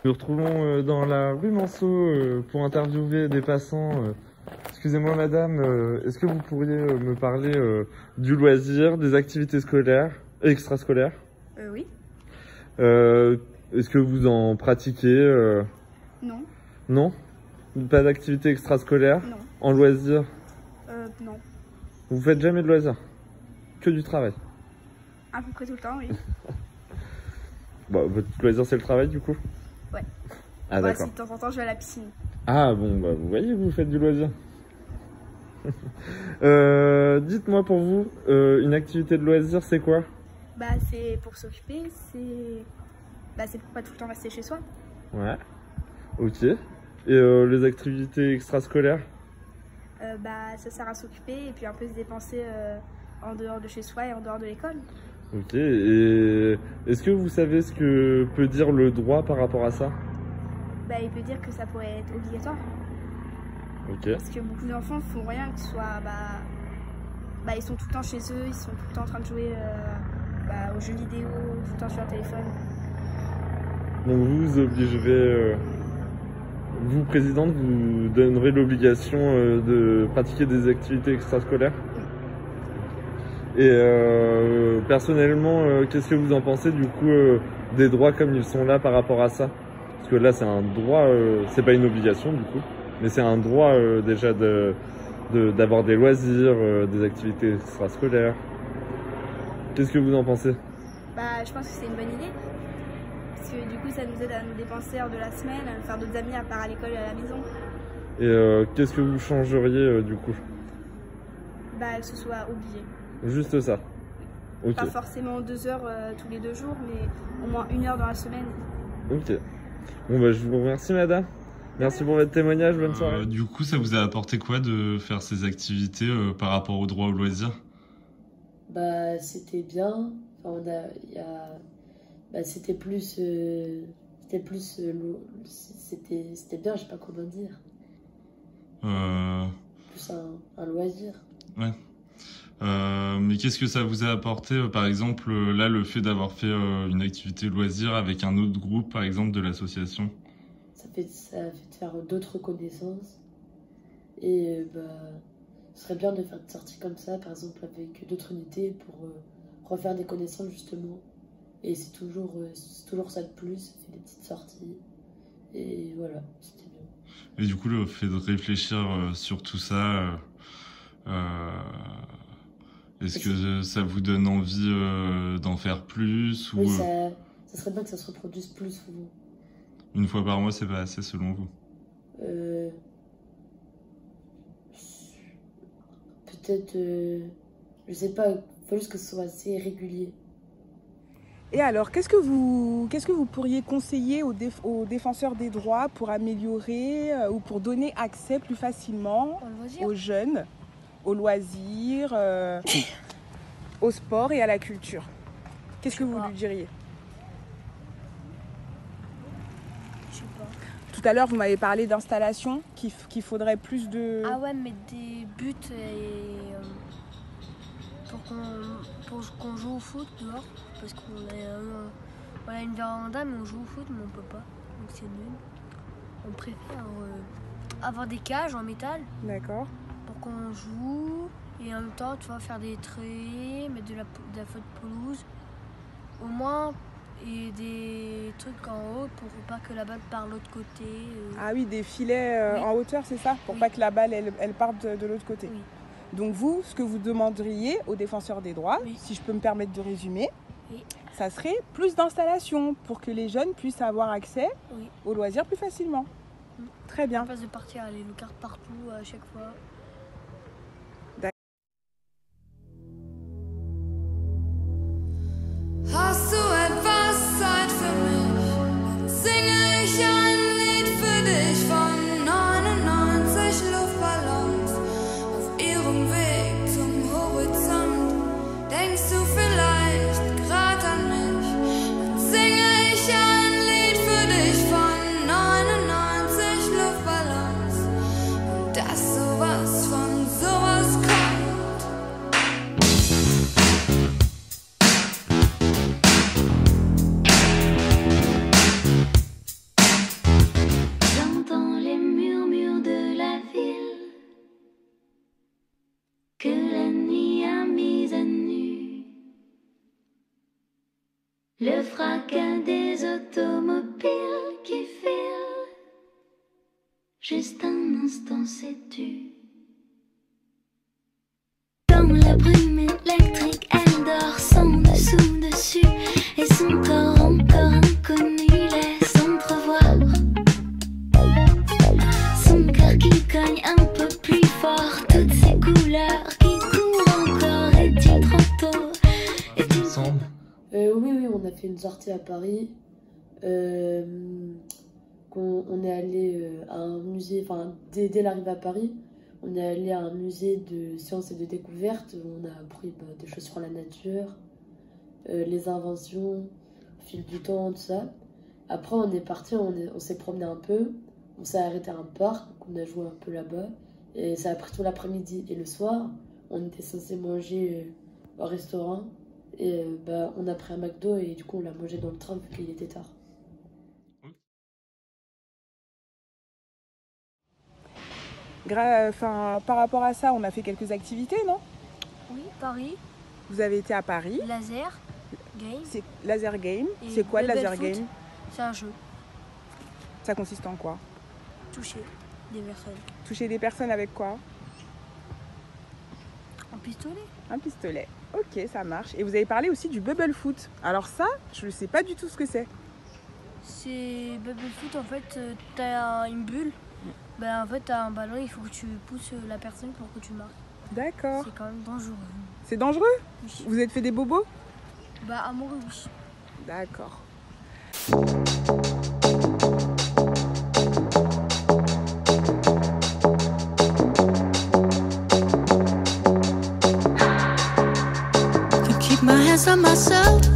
Nous retrouvons dans la rue Manceau pour interviewer des passants. Excusez-moi madame, est-ce que vous pourriez me parler du loisir, des activités scolaires, extrascolaires? Oui. Est-ce que vous en pratiquez Non. Non? Pas d'activité extrascolaire? Non. En loisir? Non. Vous faites jamais de loisir? Que du travail? À peu près tout le temps, oui. Bah, votre loisir c'est le travail du coup? Ouais. Ah d'accord. Si de temps en temps je vais à la piscine. Ah bon, bah vous voyez, vous faites du loisir. Dites-moi pour vous, une activité de loisir c'est quoi? Bah c'est pour s'occuper, c'est pour pas tout le temps rester chez soi. Ouais. Ok. Et les activités extrascolaires? Bah ça sert à s'occuper et puis un peu se dépenser en dehors de chez soi et en dehors de l'école. Ok. Et est-ce que vous savez ce que peut dire le droit par rapport à ça? Bah il peut dire que ça pourrait être obligatoire. Ok. Parce que beaucoup d'enfants font rien, que ce soit bah ils sont tout le temps chez eux, ils sont tout le temps en train de jouer aux jeux vidéo, tout le temps sur le téléphone. Donc vous obligerez, vous présidente, vous donnerez l'obligation de pratiquer des activités extrascolaires? Et personnellement, qu'est-ce que vous en pensez du coup des droits comme ils sont là par rapport à ça? Parce que là c'est un droit, c'est pas une obligation du coup, mais c'est un droit déjà d'avoir des loisirs, des activités extrascolaires. Qu'est-ce que vous en pensez? Bah je pense que c'est une bonne idée. Parce que du coup ça nous aide à nous dépenser hors de la semaine, à nous faire d'autres amis à part à l'école et à la maison. Et qu'est-ce que vous changeriez du coup? Bah que ce soit obligé. Juste ça. Ok. Pas forcément 2 heures tous les 2 jours, mais au moins 1 heure dans la semaine. Ok. Bon bah je vous remercie madame. Merci pour votre témoignage, bonne soirée. Du coup, ça vous a apporté quoi de faire ces activités par rapport au droit au loisir? Bah c'était bien. Enfin, c'était plus c'était bien, je sais pas comment dire. Plus un loisir. Ouais. Mais qu'est-ce que ça vous a apporté, par exemple, là, le fait d'avoir fait une activité loisir avec un autre groupe, par exemple, de l'association? Ça fait de faire d'autres connaissances. Et ce serait bien de faire des sorties comme ça, par exemple, avec d'autres unités pour refaire des connaissances, justement. Et c'est toujours ça de plus, ça fait des petites sorties. Et voilà, c'était bien. Et du coup, le fait de réfléchir sur tout ça, est-ce que ça vous donne envie d'en faire plus ou... Oui, ça serait bien que ça se reproduise plus souvent. Une fois par mois, c'est pas assez selon vous? Peut-être, je sais pas, il faut juste que ce soit assez régulier. Et alors, qu'est-ce que vous pourriez conseiller aux défenseurs des droits pour améliorer ou pour donner accès plus facilement aux jeunes, aux loisirs, au sport et à la culture? Qu'est-ce que vous lui diriez? Je sais pas. Tout à l'heure, vous m'avez parlé d'installation, qu'il faudrait plus de... Ah ouais, mais des buts et pour qu'on joue au foot dehors, parce qu'on a une véranda, mais on joue au foot, mais on peut pas, donc c'est nul. On préfère avoir des cages en métal. D'accord. Pour qu'on joue et en même temps, tu vas faire des traits, mettre de la fausse pelouse, au moins. Et des trucs en haut pour pas que la balle parte de l'autre côté. Ah oui, des filets en hauteur, c'est ça? Pour pas que la balle, elle parte de l'autre côté. Oui. Donc vous, ce que vous demanderiez aux défenseurs des droits, si je peux me permettre de résumer, ça serait plus d'installations pour que les jeunes puissent avoir accès aux loisirs plus facilement. Très bien. À place de partir à les cartes partout à chaque fois. Hast du etwas Zeit für mich? Singe ich ein Lied für dich von 99 Luftballons auf ihrem Weg zum Horizont. Denkst du vielleicht grad an mich? Dann singe ich ein Lied für dich von 99 Luftballons und dass sowas fracas des automobiles qui filent. Juste un instant, sais-tu. Dans la brume électrique, elle dort sans dessous-dessus. Et son corps encore inconnu laisse entrevoir son cœur qui cogne un peu plus fort. Toutes ces couleurs qui courent encore. Est-il trop tôt? Ensemble. Oui, on a fait une sortie à Paris. On est allé à un musée, enfin dès l'arrivée à Paris, on est allé à un musée de sciences et de découverte où on a appris des choses sur la nature, les inventions, au fil du temps, tout ça. Après on est parti, on s'est promené un peu, on s'est arrêté à un parc, donc on a joué un peu là-bas. Et ça a pris tout l'après-midi et le soir, on était censé manger au restaurant. Et on a pris un McDo et du coup on l'a mangé dans le train vu qu'il était tard. Par rapport à ça, on a fait quelques activités, non? Oui, Paris. Vous avez été à Paris. Laser Game. C'est Laser Game. Et C'est quoi le Laser Bubble Foot, Game? C'est un jeu. Ça consiste en quoi? Toucher des personnes. Toucher des personnes avec quoi? Un pistolet. Un pistolet. Ok, ça marche. Et vous avez parlé aussi du Bubble Foot. Alors ça, je ne sais pas du tout ce que c'est. C'est Bubble Foot, en fait, t'as une bulle. En fait, t'as un ballon, il faut que tu pousses la personne pour que tu marques. D'accord. C'est quand même dangereux. C'est dangereux? Oui. Vous êtes fait des bobos? Amoureux, oui. D'accord. Keep my hands on myself.